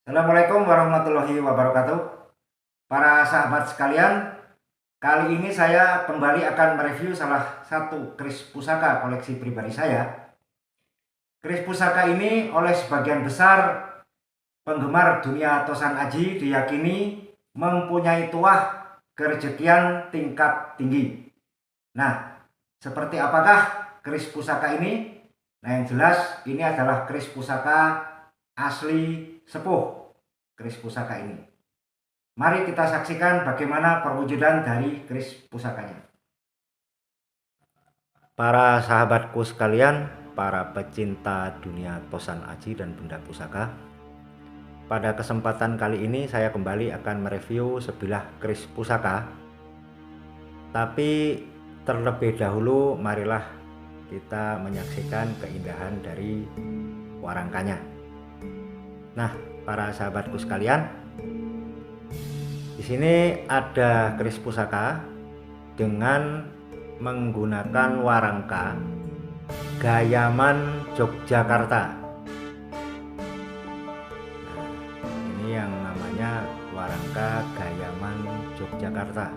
Assalamualaikum warahmatullahi wabarakatuh. Para sahabat sekalian, kali ini saya kembali akan mereview salah satu keris pusaka koleksi pribadi saya. Keris pusaka ini oleh sebagian besar penggemar dunia Tosan Aji diyakini mempunyai tuah kerejekian tingkat tinggi. Nah, seperti apakah keris pusaka ini? Nah, yang jelas ini adalah keris pusaka asli sepuh keris pusaka ini. Mari kita saksikan bagaimana perwujudan dari keris pusakanya. Para sahabatku sekalian, para pecinta dunia Tosan Aji dan benda pusaka, pada kesempatan kali ini saya kembali akan mereview sebilah keris pusaka. Tapi terlebih dahulu marilah kita menyaksikan keindahan dari warangkanya. Nah, para sahabatku sekalian, di sini ada keris pusaka dengan menggunakan warangka Gayaman Yogyakarta. Nah, ini yang namanya warangka Gayaman Yogyakarta.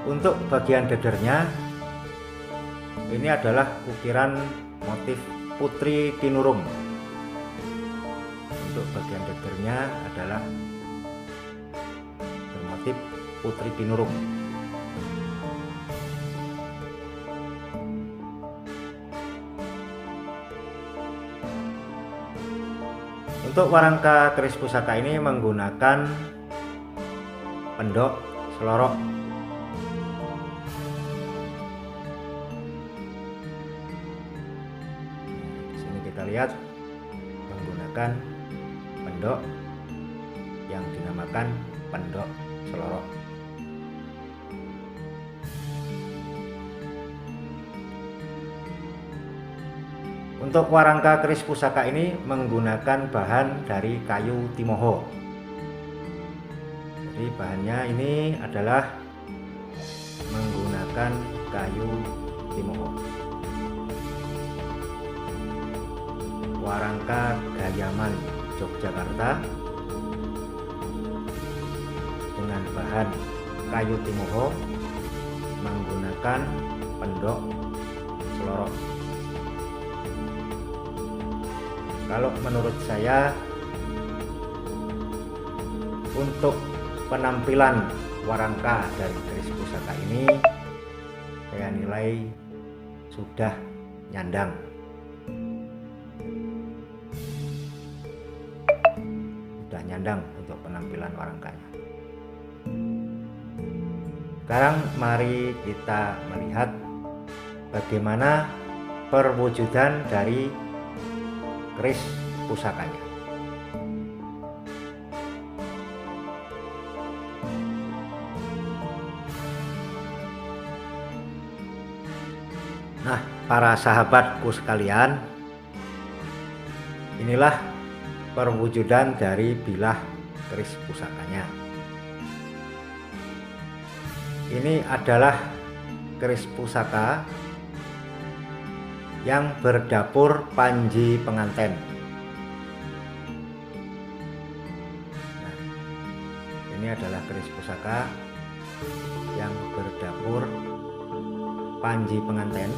Untuk bagian dadernya, ini adalah ukiran motif Putri Tinurung. Untuk bagian dadernya adalah bermotif Putri Tinurung. Untuk warangka keris pusaka ini menggunakan pendok selorok. Kita lihat menggunakan pendok yang dinamakan pendok selorok. Untuk warangka keris pusaka ini menggunakan bahan dari kayu timoho. Jadi bahannya ini adalah menggunakan kayu timoho. Warangka Gayaman Yogyakarta dengan bahan kayu timoho menggunakan pendok selorok. Kalau menurut saya, untuk penampilan warangka dari keris pusaka ini saya nilai sudah nyandang. Untuk penampilan warangkanya. Sekarang mari kita melihat bagaimana perwujudan dari keris pusakanya. Nah, para sahabatku sekalian, inilah perwujudan dari bilah keris pusakanya. Ini adalah keris pusaka yang berdapur panji penganten. Nah, ini adalah keris pusaka yang berdapur panji penganten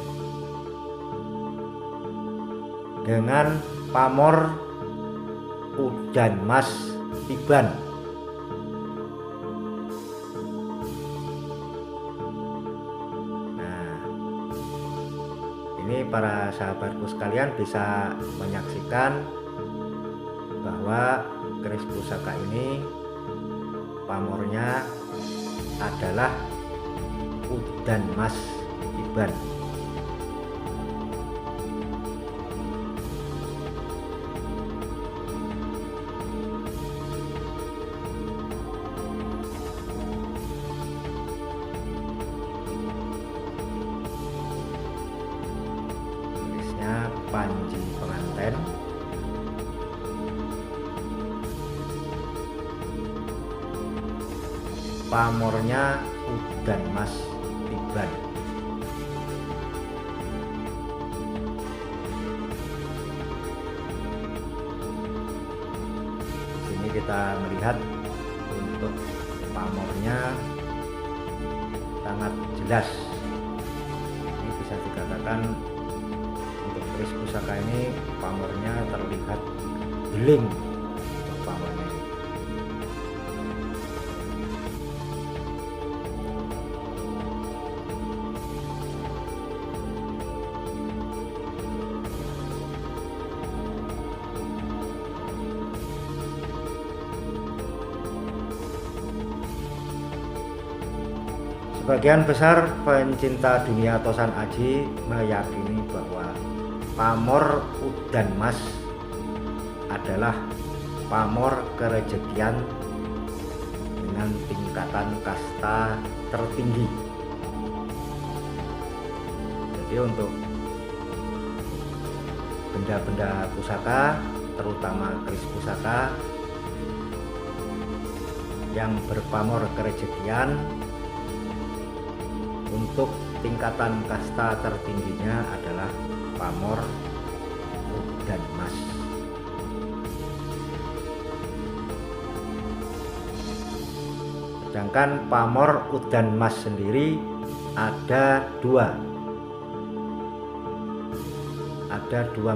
dengan pamor udan mas tiban. Nah, ini para sahabatku sekalian bisa menyaksikan bahwa keris pusaka ini pamornya adalah udan mas tiban. Panji penganten, pamornya udan mas tiban. kita melihat untuk pamornya sangat jelas. Ini bisa dikatakan untuk keris pusaka ini pamornya terlihat beling untuk pamornya. Sebagian besar pencinta dunia Tosan Aji meyakini bahwa pamor udan mas adalah pamor kerejekian dengan tingkatan kasta tertinggi. Jadi untuk benda-benda pusaka, terutama keris pusaka yang berpamor kerejekian, untuk tingkatan kasta tertingginya adalah pamor udan mas. Sedangkan pamor udan mas sendiri ada dua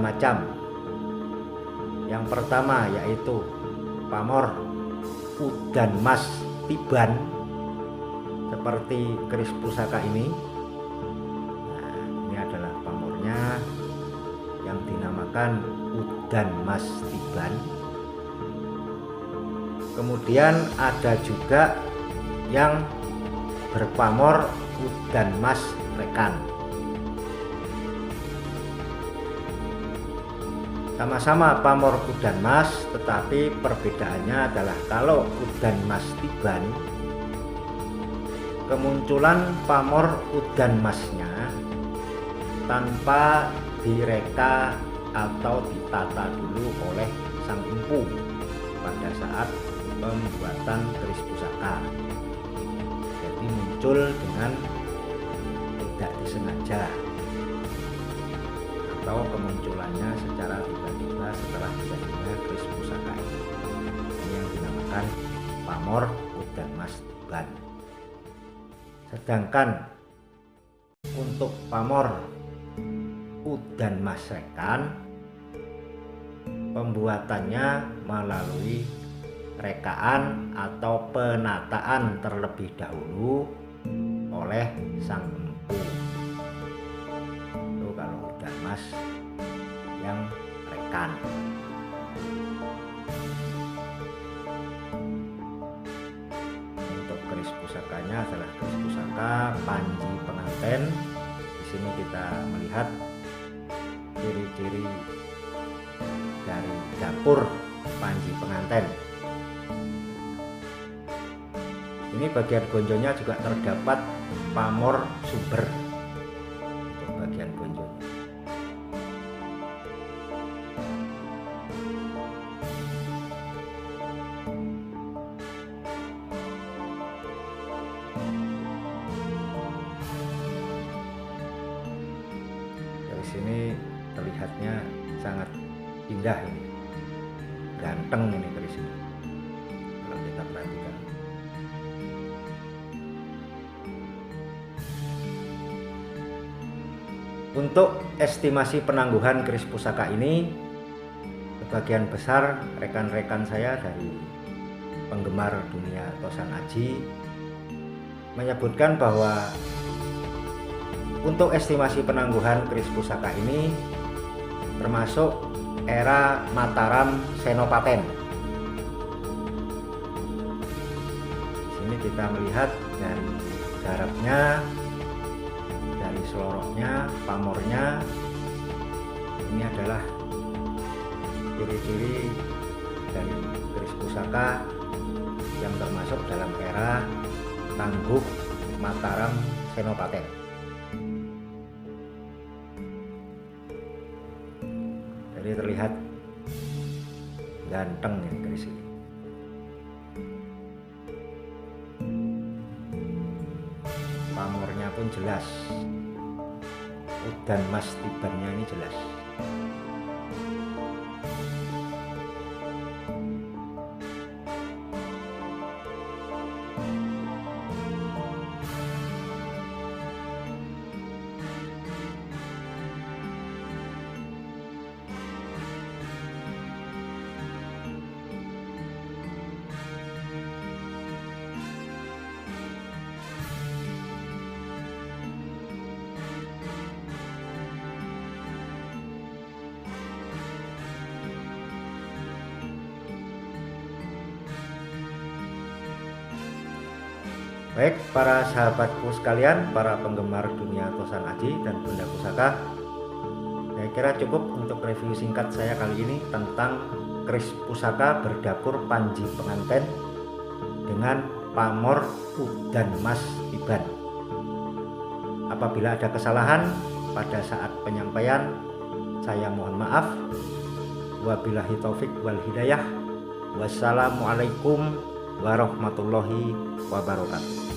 macam. Yang pertama yaitu pamor udan mas tiban, seperti keris pusaka ini. Nah, ini adalah pamornya yang dinamakan udan mas tiban. Kemudian ada juga yang berpamor udan mas rekan. Sama-sama pamor udan mas, tetapi perbedaannya adalah kalau udan mas tiban, kemunculan pamor udan masnya tanpa direka atau ditata dulu oleh sang empu pada saat pembuatan keris pusaka. Jadi muncul dengan tidak disengaja, atau kemunculannya secara tiba-tiba setelah jadinya keris pusaka ini. Ini yang dinamakan pamor udan mas tiban. Sedangkan untuk pamor udan mas rekan, pembuatannya melalui rekaan atau penataan terlebih dahulu oleh sang empu. Itu kalau udan mas yang rekan. Untuk keris pusakanya adalah keris pusaka panji penganten. Di sini kita melihat ciri-ciri dari dapur panji penganten. Ini bagian gonjonya juga terdapat pamor sumber untuk bagian gonjonya. Dari sini terlihatnya sangat indah ini, ganteng ini keris ini kalau kita perhatikan. Untuk estimasi penangguhan keris pusaka ini, sebagian besar rekan-rekan saya dari penggemar dunia Tosan Aji menyebutkan bahwa untuk estimasi penangguhan keris pusaka ini termasuk era Mataram Senopaten. Di sini kita melihat dari garapnya, dari seloroknya, pamornya. Ini adalah ciri-ciri dari keris pusaka yang termasuk dalam era Tangguh Mataram Senopaten. Jadi terlihat ganteng ini keris ini. Pamornya pun jelas, udan mas tibannya ini jelas. Baik para sahabatku sekalian, para penggemar dunia Tosan Aji dan benda pusaka, saya kira cukup untuk review singkat saya kali ini tentang keris pusaka berdapur Panji Penganten dengan pamor Udan Mas Iban. Apabila ada kesalahan pada saat penyampaian, saya mohon maaf. Wabillahi taufik wal hidayah. Wassalamualaikum warahmatullahi wabarakatuh.